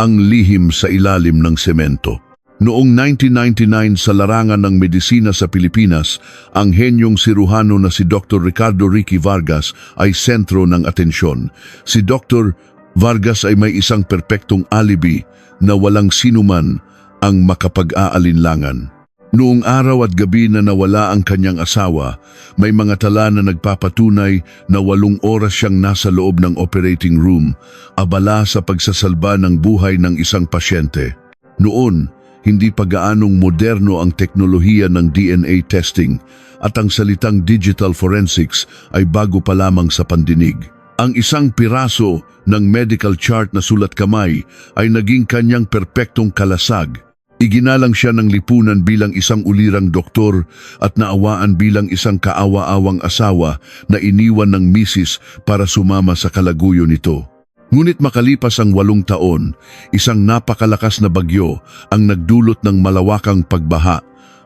ang lihim sa ilalim ng semento. Noong 1999 sa larangan ng medisina sa Pilipinas, ang henyong siruhano na si Dr. Ricardo Ricky Vargas ay sentro ng atensyon. Si Dr. Vargas ay may isang perpektong alibi na walang sinuman ang makapag-aalinlangan. Noong araw at gabi na nawala ang kanyang asawa, may mga tala na nagpapatunay na 8 oras siyang nasa loob ng operating room, abala sa pagsasalba ng buhay ng isang pasyente. Noon, hindi pa gaanong moderno ang teknolohiya ng DNA testing at ang salitang digital forensics ay bago pa lamang sa pandinig. Ang isang piraso ng medical chart na sulat kamay ay naging kanyang perpektong kalasag. Iginalang siya ng lipunan bilang isang ulirang doktor at naawaan bilang isang kaawa-awang asawa na iniwan ng misis para sumama sa kalaguyo nito. Ngunit makalipas ang 8 taon, isang napakalakas na bagyo ang nagdulot ng malawakang pagbaha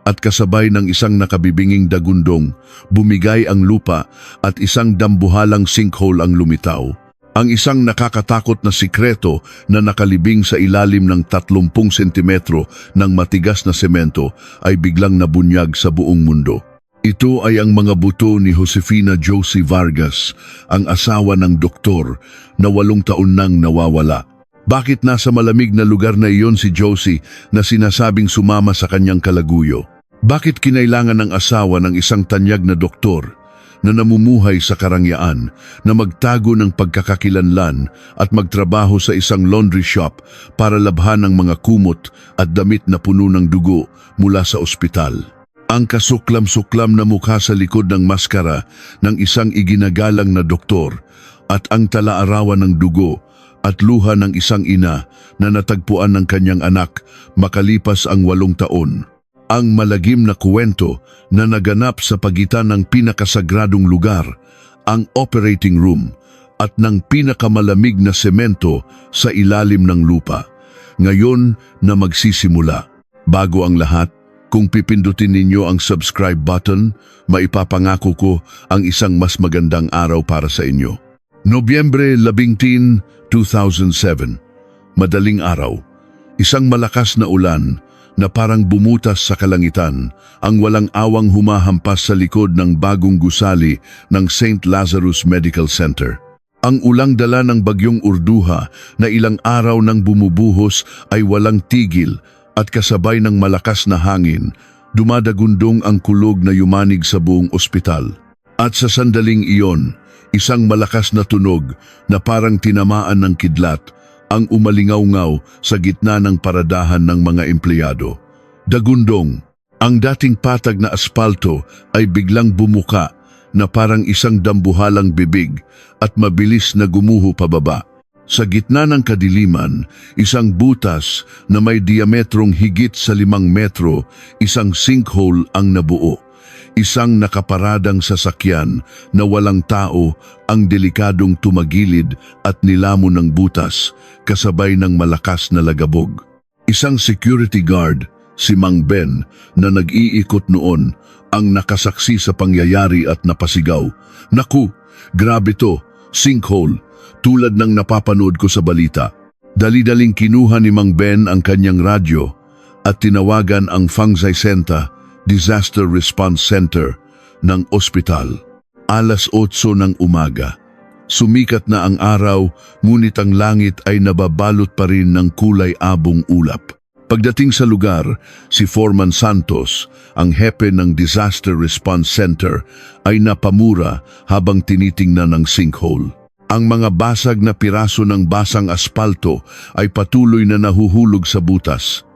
at kasabay ng isang nakabibinging dagundong, bumigay ang lupa at isang dambuhalang sinkhole ang lumitaw. Ang isang nakakatakot na sikreto na nakalibing sa ilalim ng 30 sentimetro ng matigas na semento ay biglang nabunyag sa buong mundo. Ito ay ang mga buto ni Josefina Josie Vargas, ang asawa ng doktor na 8 taon nang nawawala. Bakit nasa malamig na lugar na iyon si Josie na sinasabing sumama sa kanyang kalaguyo? Bakit kinailangan ng asawa ng isang tanyag na doktor na namumuhay sa karangyaan, na magtago ng pagkakakilanlan at magtrabaho sa isang laundry shop para labhan ang mga kumot at damit na puno ng dugo mula sa ospital? Ang kasuklam-suklam na mukha sa likod ng maskara ng isang iginagalang na doktor at ang tala-arawan ng dugo at luha ng isang ina na natagpuan ng kanyang anak makalipas ang 8 taon. Ang malagim na kwento na naganap sa pagitan ng pinakasagradong lugar, ang operating room, at ng pinakamalamig na semento sa ilalim ng lupa. Ngayon na magsisimula. Bago ang lahat, kung pipindutin ninyo ang subscribe button, maipapangako ko ang isang mas magandang araw para sa inyo. Nobyembre 11, 2007. Madaling araw. Isang malakas na ulan na parang bumutas sa kalangitan, ang walang awang humahampas sa likod ng bagong gusali ng St. Lazarus Medical Center. Ang ulang dala ng bagyong Urduha na ilang araw nang bumubuhos ay walang tigil at kasabay ng malakas na hangin, dumadagundong ang kulog na yumanig sa buong ospital. At sa sandaling iyon, isang malakas na tunog na parang tinamaan ng kidlat ang umalingaw-ngaw sa gitna ng paradahan ng mga empleyado. Dagundong, ang dating patag na aspalto ay biglang bumuka na parang isang dambuhalang bibig at mabilis na gumuho pababa. Sa gitna ng kadiliman, isang butas na may diametrong higit sa 5 metro, isang sinkhole ang nabuo. Isang nakaparadang sasakyan na walang tao ang delikadong tumagilid at nilamon ng butas kasabay ng malakas na lagabog. Isang security guard, si Mang Ben, na nag-iikot noon ang nakasaksi sa pangyayari at napasigaw, "Naku, grabe to, sinkhole, tulad ng napapanood ko sa balita." Dali-daling kinuha ni Mang Ben ang kanyang radyo at tinawagan ang Fangzai Center Disaster Response Center ng ospital. 8:08 ng umaga. Sumikat na ang araw, ngunit ang langit ay nababalot pa rin ng kulay abong ulap. Pagdating sa lugar, si Foreman Santos, ang hepe ng Disaster Response Center, ay napamura habang tinitingnan ang sinkhole. Ang mga basag na piraso ng basang aspalto ay patuloy na nahuhulog sa butas.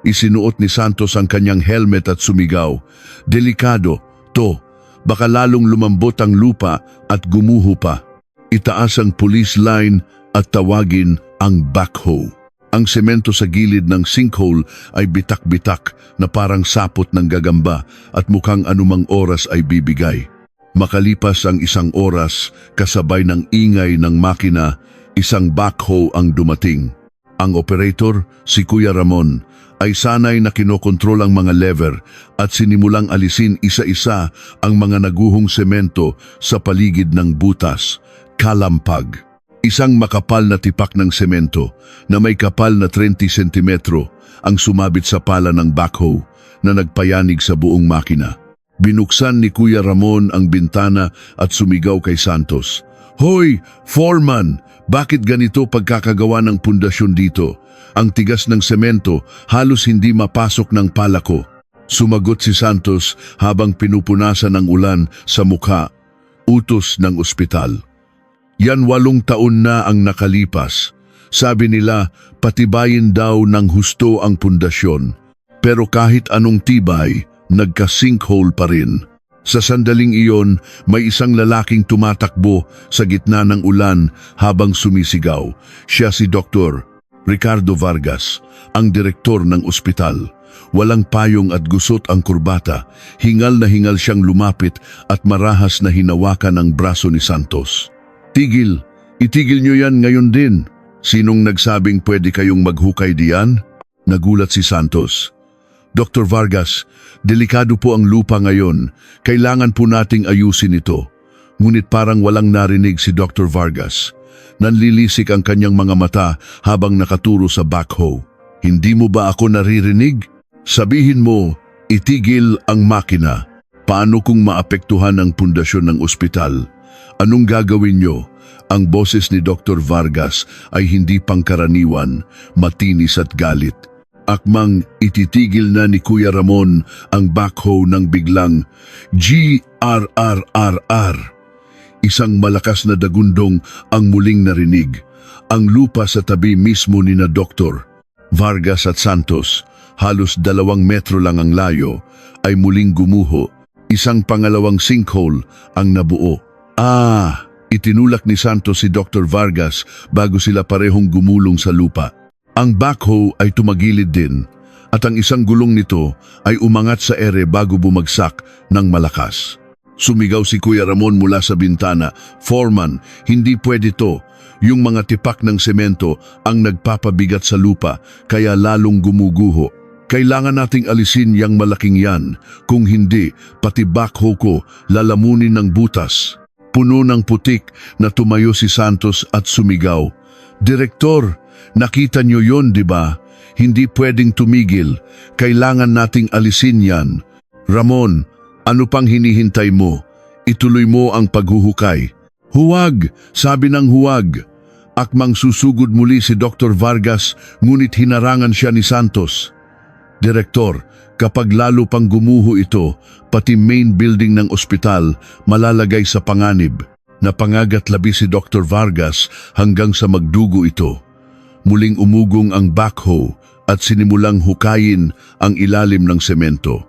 Isinuot ni Santos ang kanyang helmet at sumigaw, "Delikado, to, baka lalong lumambot ang lupa at gumuho pa." Itaas ang police line at tawagin ang backhoe. Ang semento sa gilid ng sinkhole ay bitak-bitak na parang sapot ng gagamba at mukhang anumang oras ay bibigay. Makalipas ang 1 oras, kasabay ng ingay ng makina, isang backhoe ang dumating. Ang operator, si Kuya Ramon, ay sanay na kinokontrol ang mga lever at sinimulang alisin isa-isa ang mga naguhong semento sa paligid ng butas. Kalampag. Isang makapal na tipak ng semento na may kapal na 30 sentimetro ang sumabit sa pala ng backhoe na nagpayanig sa buong makina. Binuksan ni Kuya Ramon ang bintana at sumigaw kay Santos. "Hoy, foreman! Bakit ganito pagkakagawa ng pundasyon dito? Ang tigas ng semento halos hindi mapasok ng pala ko." Sumagot si Santos habang pinupunasan ng ulan sa mukha. Utos ng ospital. "Yan 8 taon na ang nakalipas. Sabi nila, patibayin daw ng husto ang pundasyon. Pero kahit anong tibay, nagka-sinkhole pa rin." Sa sandaling iyon, may isang lalaking tumatakbo sa gitna ng ulan habang sumisigaw. Siya si Dr. Ricardo Vargas, ang direktor ng ospital. Walang payong at gusot ang kurbata. Hingal na hingal siyang lumapit at marahas na hinawakan ang braso ni Santos. "Tigil! Itigil niyo yan ngayon din. Sinong nagsabing pwede kayong maghukay diyan?" Nagulat si Santos. "Dr. Vargas, delikado po ang lupa ngayon. Kailangan po nating ayusin ito." Ngunit parang walang narinig si Dr. Vargas. Nanlilisik ang kanyang mga mata habang nakaturo sa backhoe. "Hindi mo ba ako naririnig? Sabihin mo, itigil ang makina. Paano kung maapektuhan ang pundasyon ng ospital? Anong gagawin nyo?" Ang boses ni Dr. Vargas ay hindi pangkaraniwan, matinis at galit. Akmang ititigil na ni Kuya Ramon ang backhoe nang biglang GRRRR. Isang malakas na dagundong ang muling narinig. Ang lupa sa tabi mismo ni na Dr. Vargas at Santos, halos 2 metro lang ang layo, ay muling gumuho. Isang pangalawang sinkhole ang nabuo. Itinulak ni Santos si Dr. Vargas bago sila parehong gumulong sa lupa. Ang backhoe ay tumagilid din at ang isang gulong nito ay umangat sa ere bago bumagsak ng malakas. Sumigaw si Kuya Ramon mula sa bintana, "Foreman, hindi pwede to. Yung mga tipak ng semento ang nagpapabigat sa lupa kaya lalong gumuguho. Kailangan nating alisin yang malaking yan. Kung hindi, pati backhoe ko lalamunin ng butas." Puno ng putik na tumayo si Santos at sumigaw, "Direktor, nakita niyo yon, di ba? Hindi pwedeng tumigil. Kailangan nating alisin yan. Ramon, ano pang hinihintay mo? Ituloy mo ang paghuhukay." "Huwag!" Sabi ng huwag. Akmang susugod muli si Dr. Vargas, ngunit hinarangan siya ni Santos. "Direktor, kapag lalo pang gumuho ito, pati main building ng ospital malalagay sa panganib." Napangagat labi si Dr. Vargas hanggang sa magdugo ito. Muling umugong ang backhoe at sinimulang hukayin ang ilalim ng semento.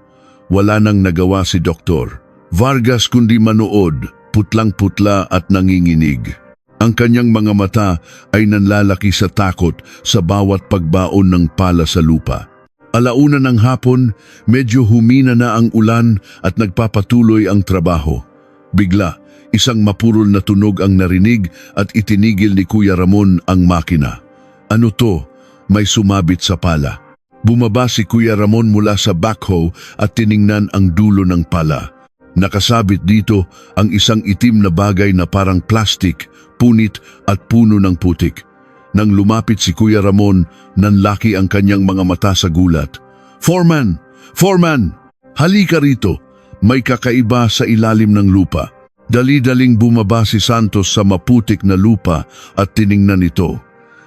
Wala nang nagawa si Dr. Vargas kundi manood, putlang-putla at nanginginig. Ang kanyang mga mata ay nanlalaki sa takot sa bawat pagbaon ng pala sa lupa. 1:00 ng hapon, medyo humina na ang ulan at nagpapatuloy ang trabaho. Bigla, isang mapurol na tunog ang narinig at itinigil ni Kuya Ramon ang makina. "Ano to?" May sumabit sa pala. Bumaba si Kuya Ramon mula sa backhoe at tiningnan ang dulo ng pala. Nakasabit dito ang isang itim na bagay na parang plastik, punit at puno ng putik. Nang lumapit si Kuya Ramon, nanlaki ang kanyang mga mata sa gulat. "Foreman! Foreman! Halika rito! May kakaiba sa ilalim ng lupa." Dali-daling bumaba si Santos sa maputik na lupa at tiningnan ito.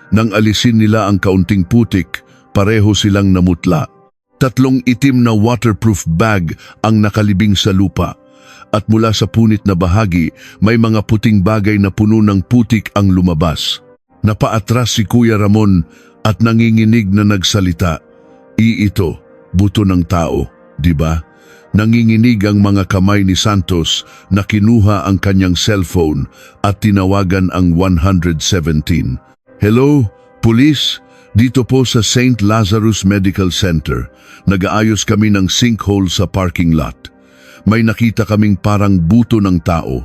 Nang alisin nila ang kaunting putik, pareho silang namutla. 3 itim na waterproof bag ang nakalibing sa lupa. At mula sa punit na bahagi, may mga puting bagay na puno ng putik ang lumabas. Napaatras si Kuya Ramon at nanginginig na nagsalita. Ito, buto ng tao, di ba? Nanginginig ang mga kamay ni Santos na kinuha ang kanyang cellphone at tinawagan ang 117. "Hello, police? Dito po sa St. Lazarus Medical Center. Nag-aayos kami ng sinkhole sa parking lot. May nakita kaming parang buto ng tao.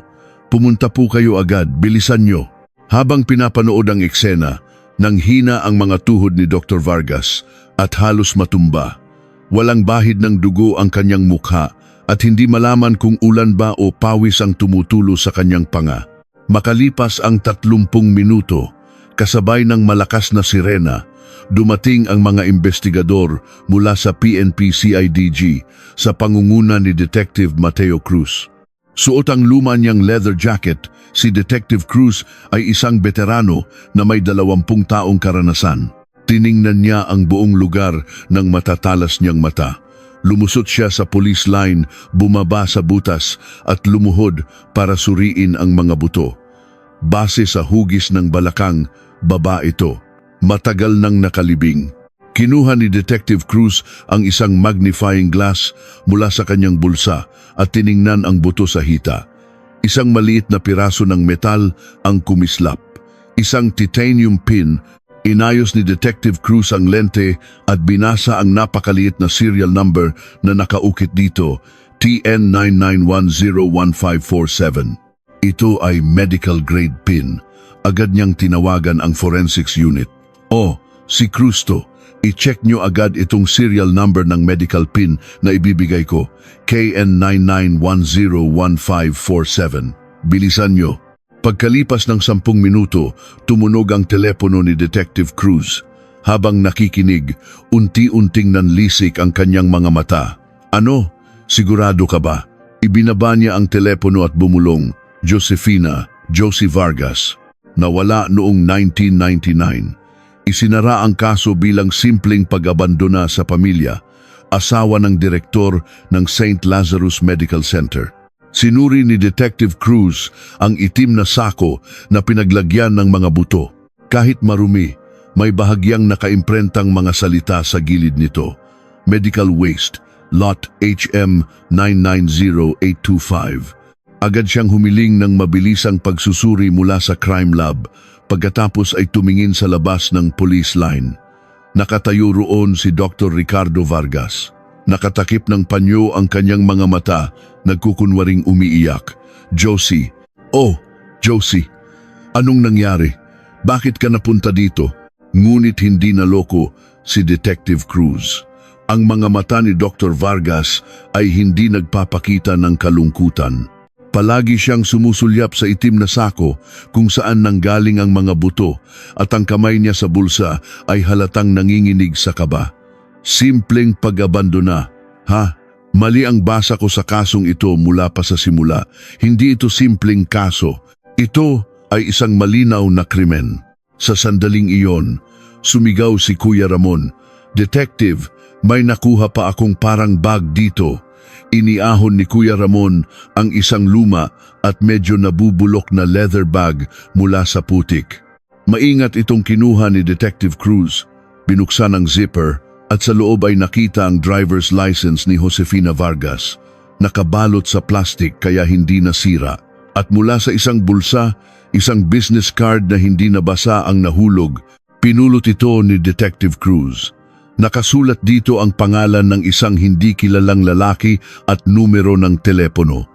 Pumunta po kayo agad, bilisan nyo." Habang pinapanood ang eksena, nanghina ang mga tuhod ni Dr. Vargas at halos matumba. Walang bahid ng dugo ang kanyang mukha at hindi malaman kung ulan ba o pawis ang tumutulo sa kanyang panga. Makalipas ang 30 minuto, kasabay ng malakas na sirena, dumating ang mga investigador mula sa PNP-CIDG sa pangunguna ni Detective Mateo Cruz. Suot ang luma niyang leather jacket, si Detective Cruz ay isang veterano na may 20 taong karanasan. Tiningnan niya ang buong lugar ng matatalas niyang mata. Lumusot siya sa police line, bumaba sa butas at lumuhod para suriin ang mga buto. Base sa hugis ng balakang, baba ito. Matagal nang nakalibing. Kinuha ni Detective Cruz ang isang magnifying glass mula sa kanyang bulsa at tiningnan ang buto sa hita. Isang maliit na piraso ng metal ang kumislap. Isang titanium pin. Inayos ni Detective Cruz ang lente at binasa ang napakaliit na serial number na nakaukit dito, TN99101547. Ito ay medical grade pin. Agad niyang tinawagan ang forensics unit. "Oh, si Cruz to. I-check niyo agad itong serial number ng medical pin na ibibigay ko, KN99101547. Bilisan niyo." Pagkalipas ng 10 minuto, tumunog ang telepono ni Detective Cruz. Habang nakikinig, unti-unting nanlisik ang kanyang mga mata. "Ano? Sigurado ka ba?" Ibinaba niya ang telepono at bumulong, Josie Vargas. Nawala noong 1999. Isinara ang kaso bilang simpleng pag-abandona sa pamilya, asawa ng direktor ng St. Lazarus Medical Center. Sinuri ni Detective Cruz ang itim na sako na pinaglagyan ng mga buto. Kahit marumi, may bahagyang nakaimprentang mga salita sa gilid nito. "Medical waste, lot HM 990825. Agad siyang humiling ng mabilisang pagsusuri mula sa crime lab, pagkatapos ay tumingin sa labas ng police line. Nakatayo roon si Dr. Ricardo Vargas. Nakatakip ng panyo ang kanyang mga mata, nagkukunwaring umiiyak. "Josie, oh, Josie, anong nangyari? Bakit ka napunta dito?" Ngunit hindi naloko si Detective Cruz. Ang mga mata ni Dr. Vargas ay hindi nagpapakita ng kalungkutan. Palagi siyang sumusulyap sa itim na sako kung saan nanggaling ang mga buto at ang kamay niya sa bulsa ay halatang nanginginig sa kaba. Simpleng pag-abandona. "Ha? Mali ang basa ko sa kasong ito mula pa sa simula. Hindi ito simpleng kaso. Ito ay isang malinaw na krimen." Sa sandaling iyon, sumigaw si Kuya Ramon, "Detective, may nakuha pa akong parang bag dito." Iniahon ni Kuya Ramon ang isang luma at medyo nabubulok na leather bag mula sa putik. Maingat itong kinuha ni Detective Cruz. Binuksan ang zipper at sa loob ay nakita ang driver's license ni Josefina Vargas. Nakabalot sa plastic kaya hindi nasira. At mula sa isang bulsa, isang business card na hindi nabasa ang nahulog. Pinulot ito ni Detective Cruz. Nakasulat dito ang pangalan ng isang hindi kilalang lalaki at numero ng telepono.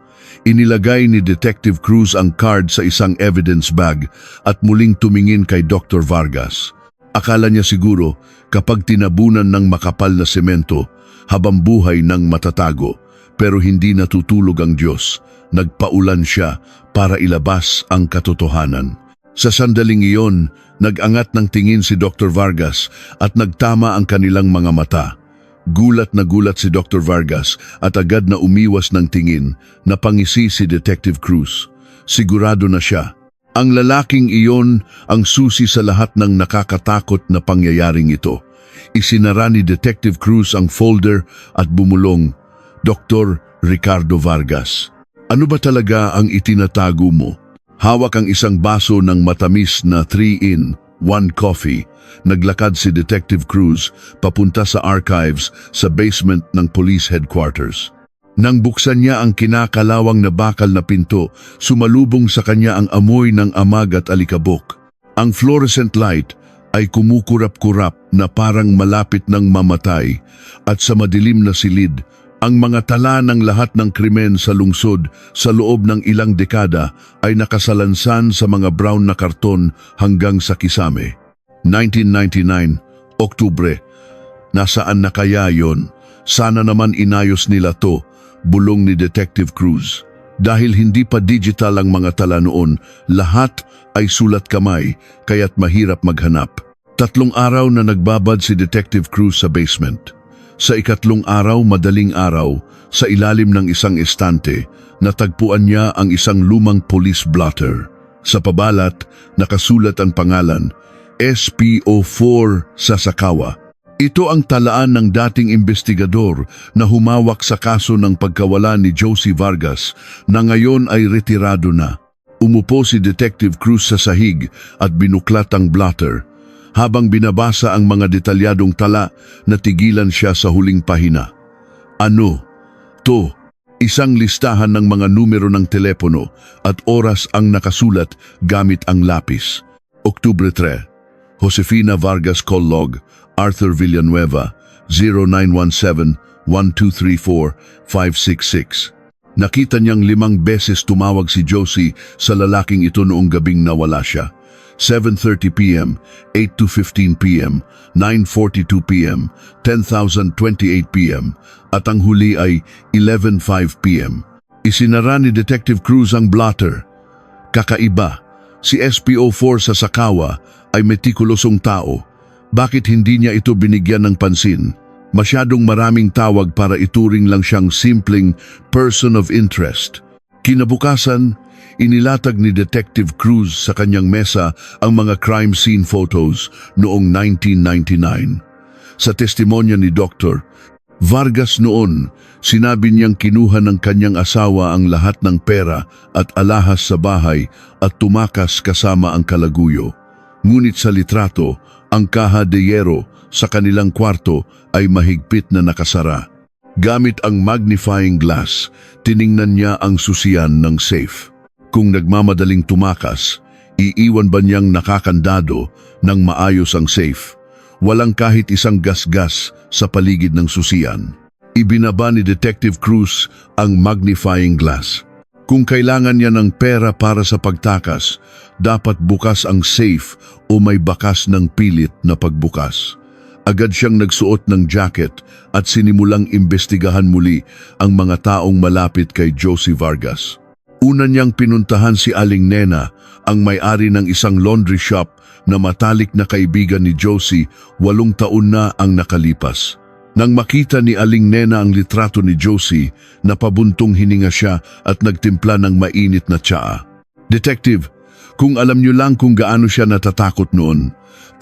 Inilagay ni Detective Cruz ang card sa isang evidence bag at muling tumingin kay Dr. Vargas. Akala niya siguro kapag tinabunan ng makapal na semento, habang buhay ng matatago, pero hindi natutulog ang Diyos. Nagpaulan siya para ilabas ang katotohanan. Sa sandaling iyon, nag-angat ng tingin si Dr. Vargas at nagtama ang kanilang mga mata. Gulat na gulat si Dr. Vargas at agad na umiwas ng tingin. Napangisi si Detective Cruz. Sigurado na siya. Ang lalaking iyon ang susi sa lahat ng nakakatakot na pangyayaring ito. Isinara ni Detective Cruz ang folder at bumulong, "Dr. Ricardo Vargas, ano ba talaga ang itinatago mo?" Hawak ang isang baso ng matamis na 3-in-1 coffee. Naglakad si Detective Cruz papunta sa archives sa basement ng police headquarters. Nang buksan niya ang kinakalawang na bakal na pinto, sumalubong sa kanya ang amoy ng amag at alikabok. Ang fluorescent light ay kumukurap-kurap na parang malapit ng mamatay at sa madilim na silid, ang mga tala ng lahat ng krimen sa lungsod sa loob ng ilang dekada ay nakasalansan sa mga brown na karton hanggang sa kisame. 1999, Oktubre. Nasaan na kaya yon? Sana naman inayos nila to, bulong ni Detective Cruz. Dahil hindi pa digital ang mga tala noon, lahat ay sulat kamay, kaya't mahirap maghanap. 3 araw na nagbabad si Detective Cruz sa basement. Sa 4 araw, madaling araw, sa ilalim ng isang estante, natagpuan niya ang isang lumang police blotter. Sa pabalat, nakasulat ang pangalan, SPO4 Sasakawa. Ito ang talaan ng dating investigador na humawak sa kaso ng pagkawala ni Josie Vargas na ngayon ay retirado na. Umupo si Detective Cruz sa sahig at binuklat ang blotter. Habang binabasa ang mga detalyadong tala, natigilan siya sa huling pahina. Ano? To, isang listahan ng mga numero ng telepono at oras ang nakasulat gamit ang lapis. Oktubre 3, Josefina Vargas call log, Arthur Villanueva, 0917-1234-566. Nakita niyang 5 beses tumawag si Josie sa lalaking ito noong gabing nawala siya. 7:30 p.m., 8:15 p.m., 9:42 p.m., 10:28 p.m. at ang huli ay 11:05 p.m. Isinara ni Detective Cruz ang blotter. Kakaiba, si SPO4 sa Sasakawa ay metikulosong tao. Bakit hindi niya ito binigyan ng pansin? Masyadong maraming tawag para ituring lang siyang simpleng person of interest. Kinabukasan, inilatag ni Detective Cruz sa kanyang mesa ang mga crime scene photos noong 1999. Sa testimonya ni Dr. Vargas noon, sinabi niyang kinuha ng kanyang asawa ang lahat ng pera at alahas sa bahay at tumakas kasama ang kalaguyo. Ngunit sa litrato, ang kaha de yero sa kanilang kwarto ay mahigpit na nakasara. Gamit ang magnifying glass, tiningnan niya ang susian ng safe. Kung nagmamadaling tumakas, iiwan ba niyang nakakandado ng maayos ang safe? Walang kahit isang gasgas sa paligid ng susian. Ibinaba ni Detective Cruz ang magnifying glass. Kung kailangan niya ng pera para sa pagtakas, dapat bukas ang safe o may bakas ng pilit na pagbukas. Agad siyang nagsuot ng jacket at sinimulang imbestigahan muli ang mga taong malapit kay Josie Vargas. Una niyang pinuntahan si Aling Nena, ang may-ari ng isang laundry shop na matalik na kaibigan ni Josie, 8 taon na ang nakalipas. Nang makita ni Aling Nena ang litrato ni Josie, napabuntong hininga siya at nagtimpla ng mainit na tsaa. Detective, kung alam niyo lang kung gaano siya natatakot noon.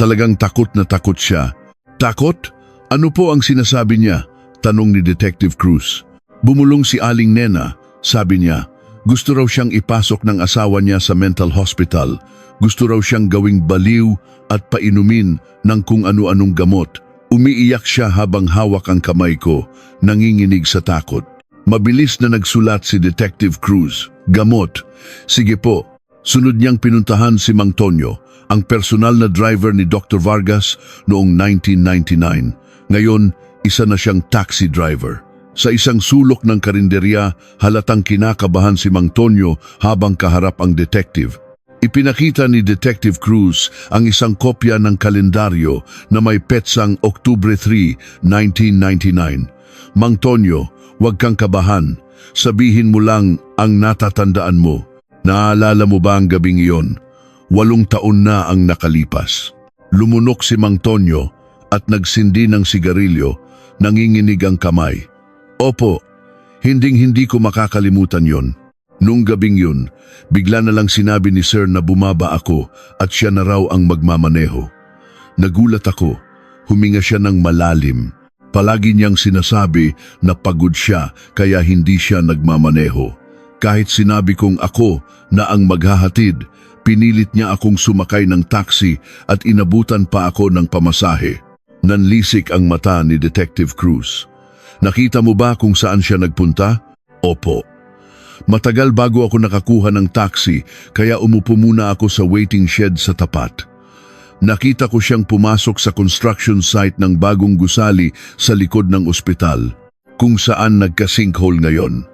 Talagang takot na takot siya. Takot? Ano po ang sinasabi niya? Tanong ni Detective Cruz. Bumulong si Aling Nena, sabi niya. Gusto raw siyang ipasok ng asawa niya sa mental hospital. Gusto raw siyang gawing baliw at painumin ng kung ano-anong gamot. Umiiyak siya habang hawak ang kamay ko, nanginginig sa takot. Mabilis na nagsulat si Detective Cruz. Gamot. Sige po. Sunod niyang pinuntahan si Mang Tonyo, ang personal na driver ni Dr. Vargas noong 1999. Ngayon, isa na siyang taxi driver. Sa isang sulok ng karinderya, halatang kinakabahan si Mang Tonyo habang kaharap ang detective. Ipinakita ni Detective Cruz ang isang kopya ng kalendaryo na may petsang Oktubre 3, 1999. Mang Tonyo, huwag kang kabahan. Sabihin mo lang ang natatandaan mo. Naalala mo ba ang gabing iyon? 8 taon na ang nakalipas. Lumunok si Mang Tonyo at nagsindi ng sigarilyo, nanginginig ang kamay. Opo, hinding-hindi ko makakalimutan yon. Nung gabing yun, bigla na lang sinabi ni Sir na bumaba ako at siya na raw ang magmamaneho. Nagulat ako, huminga siya ng malalim. Palagi niyang sinasabi na pagod siya kaya hindi siya nagmamaneho. Kahit sinabi kong ako na ang maghahatid, pinilit niya akong sumakay ng taxi at inabutan pa ako ng pamasahe. Nanlisik ang mata ni Detective Cruz. Nakita mo ba kung saan siya nagpunta? Opo. Matagal bago ako nakakuha ng taxi kaya umupo muna ako sa waiting shed sa tapat. Nakita ko siyang pumasok sa construction site ng bagong gusali sa likod ng ospital, kung saan nagka-sinkhole ngayon.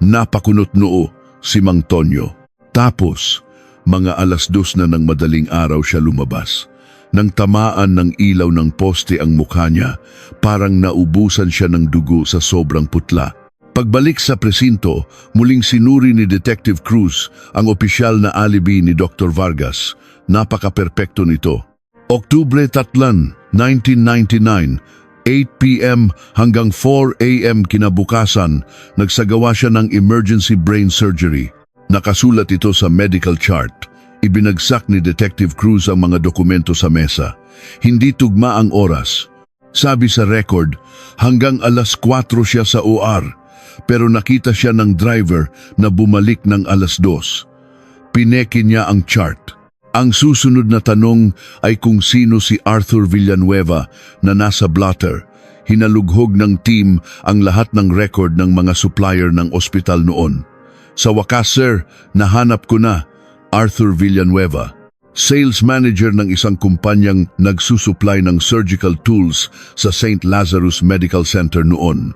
Napakunot noo si Mang Tonyo. Tapos, mga 2:00 na ng madaling araw siya lumabas. Nang tamaan ng ilaw ng poste ang mukha niya, parang naubusan siya ng dugo sa sobrang putla. Pagbalik sa presinto, muling sinuri ni Detective Cruz ang opisyal na alibi ni Dr. Vargas. Napaka-perpekto nito. Oktubre 3, 1999, 8 p.m. hanggang 4 a.m. kinabukasan, nagsagawa siya ng emergency brain surgery. Nakasulat ito sa medical chart. Ibinagsak ni Detective Cruz ang mga dokumento sa mesa. Hindi tugma ang oras. Sabi sa record, hanggang alas 4 siya sa OR, pero nakita siya ng driver na bumalik ng alas 2. Pineki niya ang chart. Ang susunod na tanong ay kung sino si Arthur Villanueva na nasa blotter. Hinalughog ng team ang lahat ng record ng mga supplier ng ospital noon. Sa wakas, sir, nahanap ko na Arthur Villanueva. Sales manager ng isang kumpanyang nagsusupply ng surgical tools sa St. Lazarus Medical Center noon.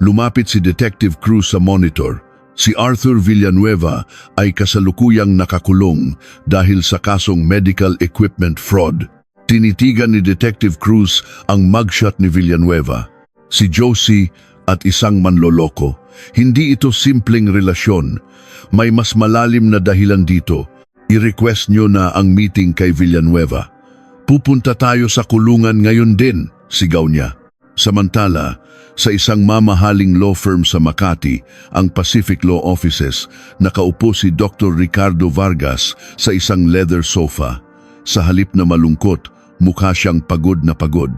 Lumapit si Detective Cruz sa monitor. Si Arthur Villanueva ay kasalukuyang nakakulong dahil sa kasong medical equipment fraud. Tinitigan ni Detective Cruz ang mugshot ni Villanueva, si Josie at isang manloloko. Hindi ito simpleng relasyon. May mas malalim na dahilan dito. I-request nyo na ang meeting kay Villanueva. Pupunta tayo sa kulungan ngayon din, sigaw niya. Samantala, sa isang mamahaling law firm sa Makati, ang Pacific Law Offices, nakaupo si Dr. Ricardo Vargas sa isang leather sofa. Sa halip na malungkot, mukha siyang pagod na pagod.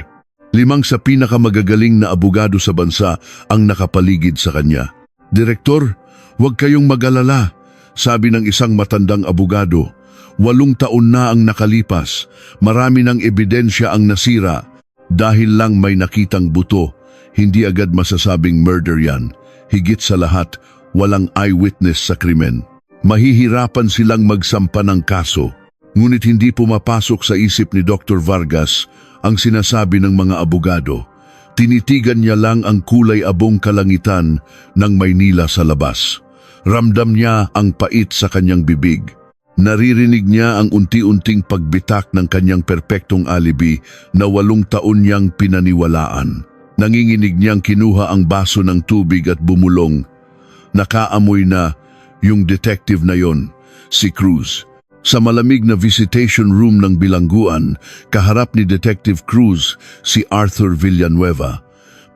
5 sa pinakamagagaling na abogado sa bansa ang nakapaligid sa kanya. Direktor, huwag kayong mag-alala, sabi ng isang matandang abogado. 8 taon na ang nakalipas, marami ng ebidensya ang nasira. Dahil lang may nakitang buto, hindi agad masasabing murder yan. Higit sa lahat, walang eyewitness sa krimen. Mahihirapan silang magsampa ng kaso. Ngunit hindi pumapasok sa isip ni Dr. Vargas ang sinasabi ng mga abogado. Tinitigan niya lang ang kulay abong kalangitan ng Maynila sa labas. Ramdam niya ang pait sa kanyang bibig. Naririnig niya ang unti-unting pagbitak ng kanyang perpektong alibi na 8 taon niyang pinaniwalaan. Nanginginig niyang kinuha ang baso ng tubig at bumulong. Nakaamoy na yung detective na yon, si Cruz. Sa malamig na visitation room ng bilangguan, kaharap ni Detective Cruz si Arthur Villanueva.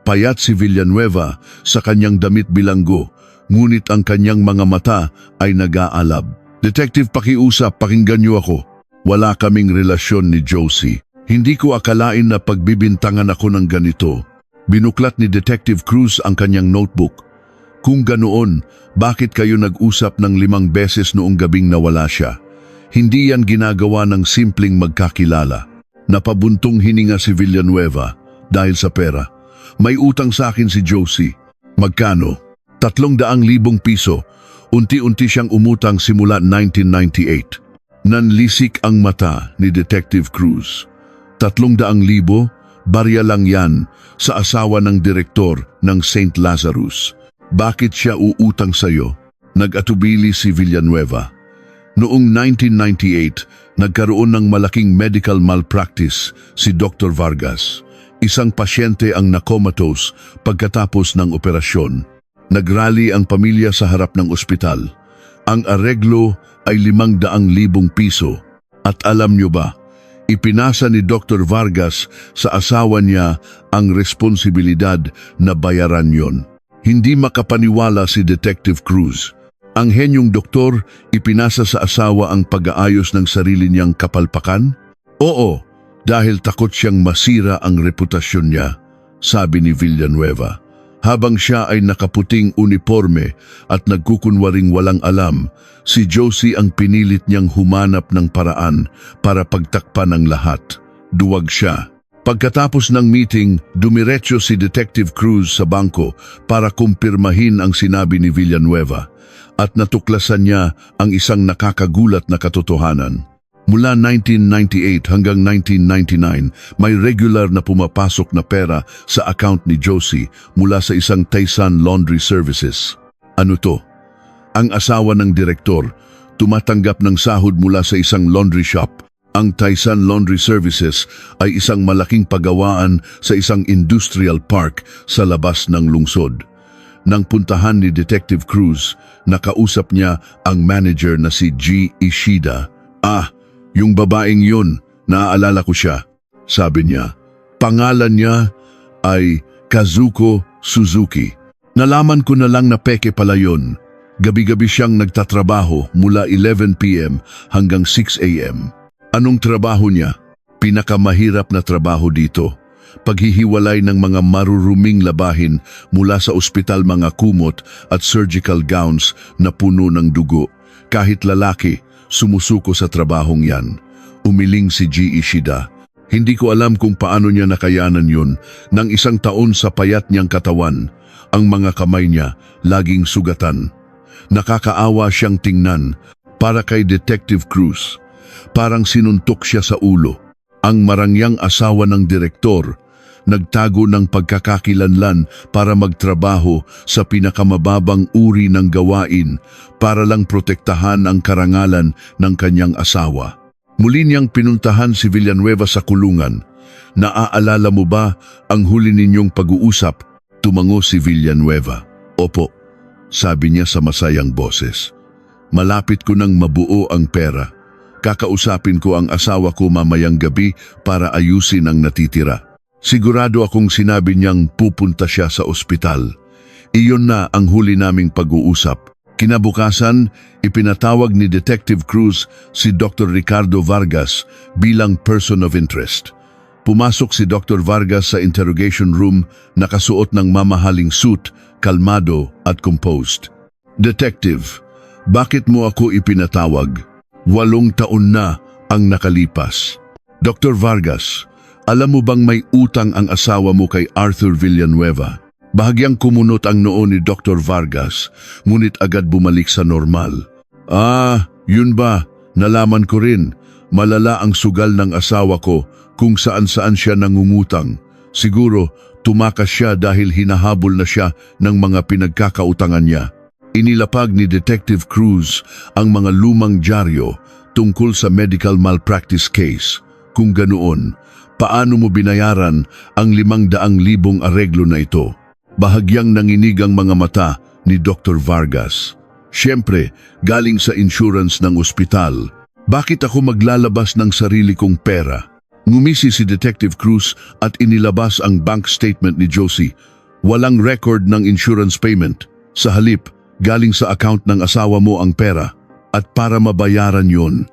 Payat si Villanueva sa kanyang damit bilanggo, ngunit ang kanyang mga mata ay nag-aalab. Detective, pakiusap, pakinggan niyo ako. Wala kaming relasyon ni Josie. Hindi ko akalain na pagbibintangan ako ng ganito. Binuklat ni Detective Cruz ang kanyang notebook. Kung ganoon, bakit kayo nag-usap ng 5 beses noong gabing nawala siya? Hindi yan ginagawa ng simpleng magkakilala. Napabuntong hininga si Villanueva dahil sa pera. May utang sa akin si Josie. Magkano? 300,000 piso. Unti-unti siyang umutang simula 1998. Nanlisik ang mata ni Detective Cruz. 300,000? Barya lang yan sa asawa ng direktor ng St. Lazarus. Bakit siya uutang sa'yo? Nag-atubili si Villanueva. Noong 1998, nagkaroon ng malaking medical malpractice si Dr. Vargas. Isang pasyente ang nakomatose pagkatapos ng operasyon. Nagrally ang pamilya sa harap ng ospital. Ang areglo ay 500,000 piso. At alam nyo ba, ipinasa ni Dr. Vargas sa asawa niya ang responsibilidad na bayaran yon. Hindi makapaniwala si Detective Cruz. Ang henyong doktor ipinasa sa asawa ang pag-aayos ng sarili niyang kapalpakan? Oo, dahil takot siyang masira ang reputasyon niya, sabi ni Villanueva. Habang siya ay nakaputing uniforme at nagkukunwaring walang alam, si Josie ang pinilit niyang humanap ng paraan para pagtakpan ng lahat. Duwag siya. Pagkatapos ng meeting, dumiretso si Detective Cruz sa bangko para kumpirmahin ang sinabi ni Villanueva at natuklasan niya ang isang nakakagulat na katotohanan. Mula 1998 hanggang 1999, may regular na pumapasok na pera sa account ni Josie mula sa isang Taysan Laundry Services. Ano to? Ang asawa ng direktor tumatanggap ng sahod mula sa isang laundry shop. Ang Taysan Laundry Services ay isang malaking pagawaan sa isang industrial park sa labas ng lungsod. Nang puntahan ni Detective Cruz, nakausap niya ang manager na si G. Ishida. Yung babaeng yun, naaalala ko siya. Sabi niya, pangalan niya ay Kazuko Suzuki. Nalaman ko na lang na peke pala yun. Gabi-gabi siyang nagtatrabaho mula 11 p.m. hanggang 6 a.m. Anong trabaho niya? Pinakamahirap na trabaho dito. Paghihiwalay ng mga maruruming labahin mula sa ospital, mga kumot at surgical gowns na puno ng dugo. Kahit lalaki, sumusuko sa trabahong yan. Umiling si G. Ishida. Hindi ko alam kung paano niya nakayanan yun. Nang 1 taon sa payat niyang katawan, ang mga kamay niya laging sugatan. Nakakaawa siyang tingnan para kay Detective Cruz. Parang sinuntok siya sa ulo. Ang marangyang asawa ng direktor, nagtago ng pagkakakilanlan para magtrabaho sa pinakamababang uri ng gawain para lang protektahan ang karangalan ng kanyang asawa. Muli niyang pinuntahan si Villanueva sa kulungan. Naaalala mo ba ang huli ninyong pag-uusap? Tumango si Villanueva. Opo, sabi niya sa masayang boses. Malapit ko nang mabuo ang pera. Kakausapin ko ang asawa ko mamayang gabi para ayusin ang natitira. Sigurado akong sinabi niyang pupunta siya sa ospital. Iyon na ang huli naming pag-uusap. Kinabukasan, ipinatawag ni Detective Cruz si Dr. Ricardo Vargas bilang person of interest. Pumasok si Dr. Vargas sa interrogation room, nakasuot ng mamahaling suit, kalmado at composed. Detective, bakit mo ako ipinatawag? 8 taon na ang nakalipas. Dr. Vargas, alam mo bang may utang ang asawa mo kay Arthur Villanueva? Bahagyang kumunot ang noo ni Dr. Vargas, ngunit agad bumalik sa normal. Yun ba? Nalaman ko rin. Malala ang sugal ng asawa ko kung saan-saan siya nangungutang. Siguro, tumakas siya dahil hinahabol na siya ng mga pinagkakautangan niya. Inilapag ni Detective Cruz ang mga lumang dyaryo tungkol sa medical malpractice case. Kung ganoon, paano mo binayaran ang 500,000 areglo na ito? Bahagyang nanginig ang mga mata ni Dr. Vargas. Siyempre, galing sa insurance ng ospital. Bakit ako maglalabas ng sarili kong pera? Ngumisi si Detective Cruz at inilabas ang bank statement ni Josie. Walang record ng insurance payment. Sa halip, galing sa account ng asawa mo ang pera. At para mabayaran yon,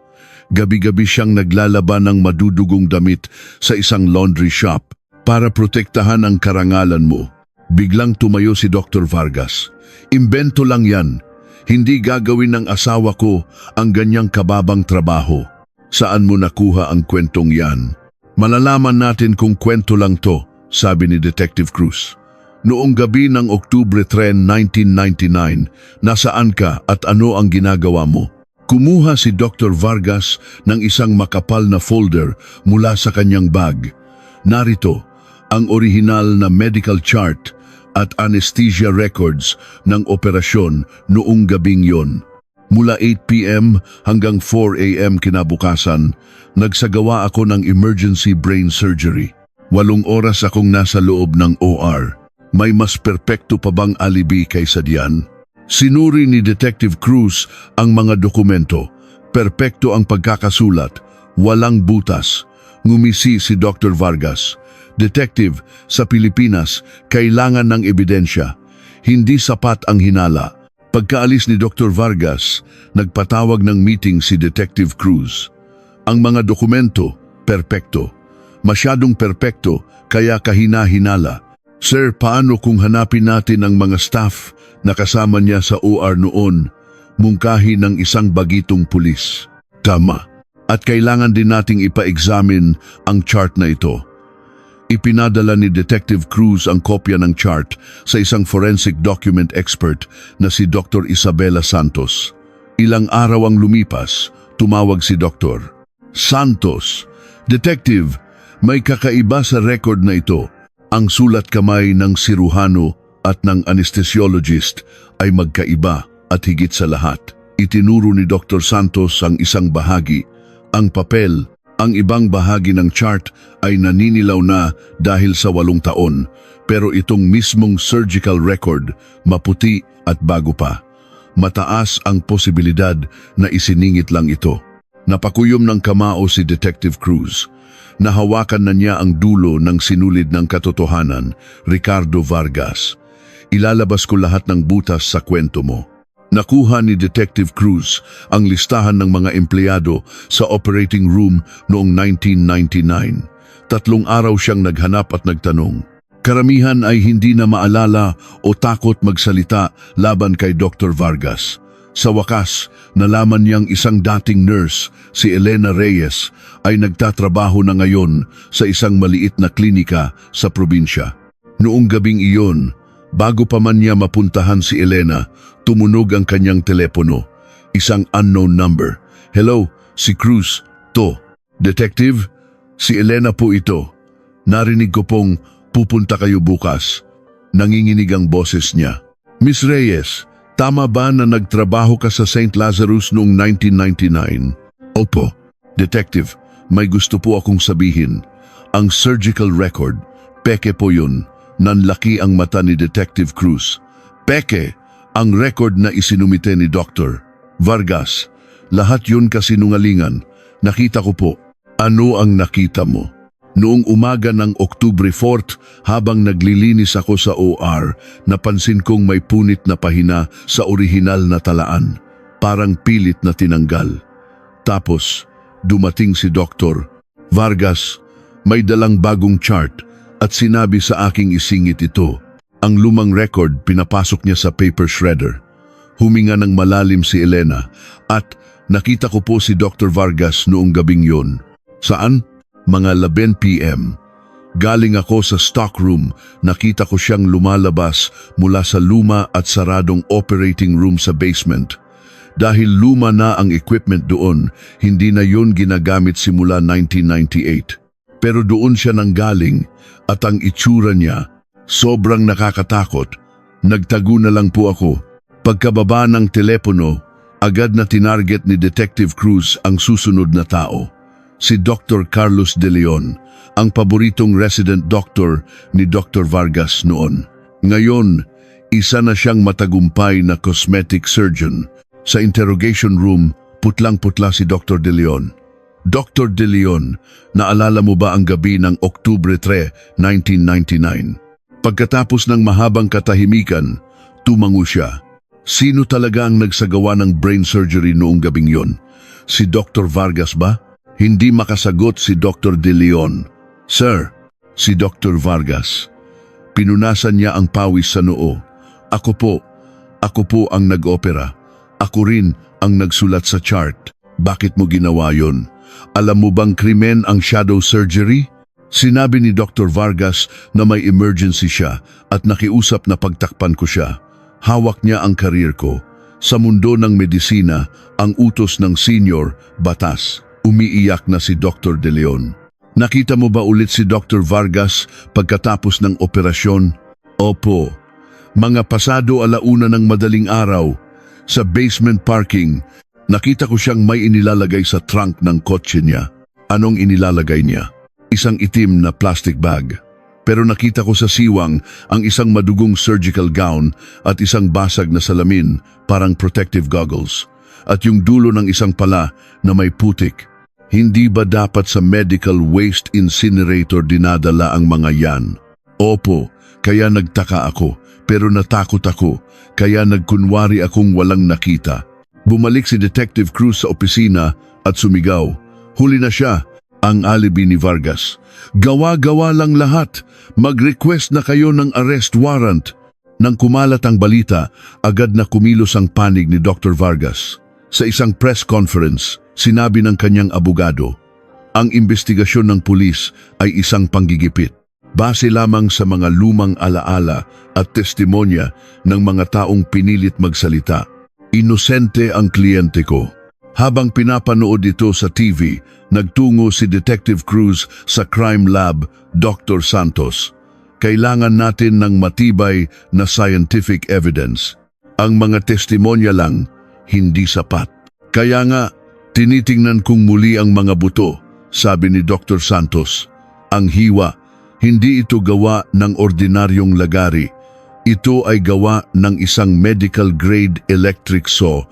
gabi-gabi siyang naglalaba ng madudugong damit sa isang laundry shop para protektahan ang karangalan mo. Biglang tumayo si Dr. Vargas. Imbento lang yan. Hindi gagawin ng asawa ko ang ganyang kababang trabaho. Saan mo nakuha ang kwentong yan? Malalaman natin kung kwento lang to, sabi ni Detective Cruz. Noong gabi ng Oktubre 3, 1999, nasaan ka at ano ang ginagawa mo? Kumuha si Dr. Vargas ng isang makapal na folder mula sa kanyang bag. Narito ang orihinal na medical chart at anesthesia records ng operasyon noong gabing yon. Mula 8 p.m. hanggang 4 a.m. kinabukasan, nagsagawa ako ng emergency brain surgery. 8 oras akong nasa loob ng OR. May mas perpekto pa bang alibi kaysa diyan? Sinuri ni Detective Cruz ang mga dokumento. Perpekto ang pagkakasulat. Walang butas. Ngumisi si Dr. Vargas. Detective, sa Pilipinas, kailangan ng ebidensya. Hindi sapat ang hinala. Pagkaalis ni Dr. Vargas, nagpatawag ng meeting si Detective Cruz. Ang mga dokumento, perpekto. Masyadong perpekto, kaya kahina-hinala. Sir, paano kung hanapin natin ang mga staff na kasama niya sa OR noon, mungkahi ng isang bagitong pulis? Tama. At kailangan din nating ipa-examine ang chart na ito. Ipinadala ni Detective Cruz ang kopya ng chart sa isang forensic document expert na si Dr. Isabela Santos. Ilang araw ang lumipas, tumawag si Dr. Santos. Detective, may kakaiba sa record na ito. Ang sulat kamay ng siruhano at ng anesthesiologist ay magkaiba at higit sa lahat. Itinuro ni Dr. Santos ang isang bahagi, ang papel Ang ibang bahagi ng chart ay naninilaw na dahil sa 8 taon, pero itong mismong surgical record, maputi at bago pa. Mataas ang posibilidad na isiningit lang ito. Napakuyom ng kamao si Detective Cruz. Nahawakan na niya ang dulo ng sinulid ng katotohanan, Ricardo Vargas. Ilalabas ko lahat ng butas sa kwento mo. Nakuha ni Detective Cruz ang listahan ng mga empleyado sa operating room noong 1999. 3 araw siyang naghanap at nagtanong. Karamihan ay hindi na maalala o takot magsalita laban kay Dr. Vargas. Sa wakas, nalaman niyang isang dating nurse, si Elena Reyes, ay nagtatrabaho na ngayon sa isang maliit na klinika sa probinsya. Noong gabing iyon, bago pa man niya mapuntahan si Elena, tumunog ang kanyang telepono. Isang unknown number. "Hello, si Cruz, to." "Detective, si Elena po ito. Narinig ko pong pupunta kayo bukas." Nanginginig ang boses niya. "Miss Reyes, tama ba na nagtrabaho ka sa St. Lazarus noong 1999? "Opo." "Detective, may gusto po akong sabihin. Ang surgical record, peke po yun." Nanlaki ang mata ni Detective Cruz. "Peke, ang record na isinumite ni Dr. Vargas. Lahat yun kasinungalingan. Nakita ko po." "Ano ang nakita mo?" "Noong umaga ng Oktubre 4, habang naglilinis ako sa OR, napansin kong may punit na pahina sa orihinal na talaan. Parang pilit na tinanggal. Tapos, dumating si Dr. Vargas, may dalang bagong chart at sinabi sa aking isingit ito. Ang lumang record pinapasok niya sa paper shredder." Huminga ng malalim si Elena at nakita ko po si Dr. Vargas noong gabing yon. "Saan?" "Mga 11 p.m. Galing ako sa stockroom, nakita ko siyang lumalabas mula sa luma at saradong operating room sa basement. Dahil luma na ang equipment doon, hindi na yun ginagamit simula 1998. Pero doon siya nanggaling at ang itsura niya, sobrang nakakatakot. Nagtago na lang po ako." Pagkababa ng telepono, agad na tinarget ni Detective Cruz ang susunod na tao. Si Dr. Carlos De Leon, ang paboritong resident doctor ni Dr. Vargas noon. Ngayon, isa na siyang matagumpay na cosmetic surgeon. Sa interrogation room, putlang-putla si Dr. De Leon. "Dr. De Leon, naalala mo ba ang gabi ng Oktubre 3, 1999? Pagkatapos ng mahabang katahimikan, tumango siya. "Sino talaga ang nagsagawa ng brain surgery noong gabing yon? Si Dr. Vargas ba?" Hindi makasagot si Dr. De Leon. "Sir, si Dr. Vargas." Pinunasan niya ang pawis sa noo. Ako po ang nag-opera. Ako rin ang nagsulat sa chart." "Bakit mo ginawa yon? Alam mo bang krimen ang shadow surgery?" Sinabi ni Dr. Vargas na may emergency siya at nakiusap na pagtakpan ko siya. Hawak niya ang karir ko. Sa mundo ng medisina, ang utos ng senior, batas. Umiiyak na si Dr. De Leon. "Nakita mo ba ulit si Dr. Vargas pagkatapos ng operasyon?" "Opo. Mga pasado 1:00 ng madaling araw. Sa basement parking, nakita ko siyang may inilalagay sa trunk ng kotse niya." "Anong inilalagay niya?" "Isang itim na plastic bag. Pero nakita ko sa siwang ang isang madugong surgical gown at isang basag na salamin, parang protective goggles. At yung dulo ng isang pala na may putik. Hindi ba dapat sa medical waste incinerator dinadala ang mga yan?" "Opo, kaya nagtaka ako, pero natakot ako, kaya nagkunwari akong walang nakita." Bumalik si Detective Cruz sa opisina at sumigaw. "Huli na siya!" Ang alibi ni Vargas. "Gawa-gawa lang lahat. Mag-request na kayo ng arrest warrant." Nang kumalat ang balita, agad na kumilos ang panig ni Dr. Vargas. Sa isang press conference, sinabi ng kanyang abogado, ang investigasyon ng pulis ay isang panggigipit. Base lamang sa mga lumang alaala at testimonya ng mga taong pinilit magsalita. Inosente ang kliyente ko. Habang pinapanood ito sa TV, nagtungo si Detective Cruz sa crime lab, Dr. Santos. Kailangan natin ng matibay na scientific evidence. Ang mga testimonya lang, hindi sapat. Kaya nga, tinitingnan kong muli ang mga buto, sabi ni Dr. Santos. Ang hiwa, hindi ito gawa ng ordinaryong lagari. Ito ay gawa ng isang medical-grade electric saw.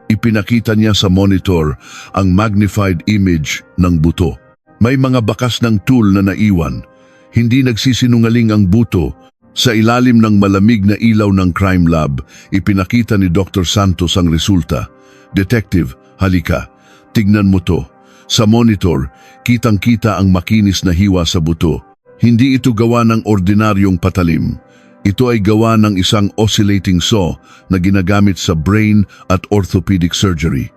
Ipinakita niya sa monitor ang magnified image ng buto. May mga bakas ng tool na naiwan. Hindi nagsisinungaling ang buto. Sa ilalim ng malamig na ilaw ng crime lab, ipinakita ni Dr. Santos ang resulta. Detective, halika. Tignan mo to. Sa monitor, kitang-kita ang makinis na hiwa sa buto. Hindi ito gawa ng ordinaryong patalim. Ito ay gawa ng isang oscillating saw na ginagamit sa brain at orthopedic surgery.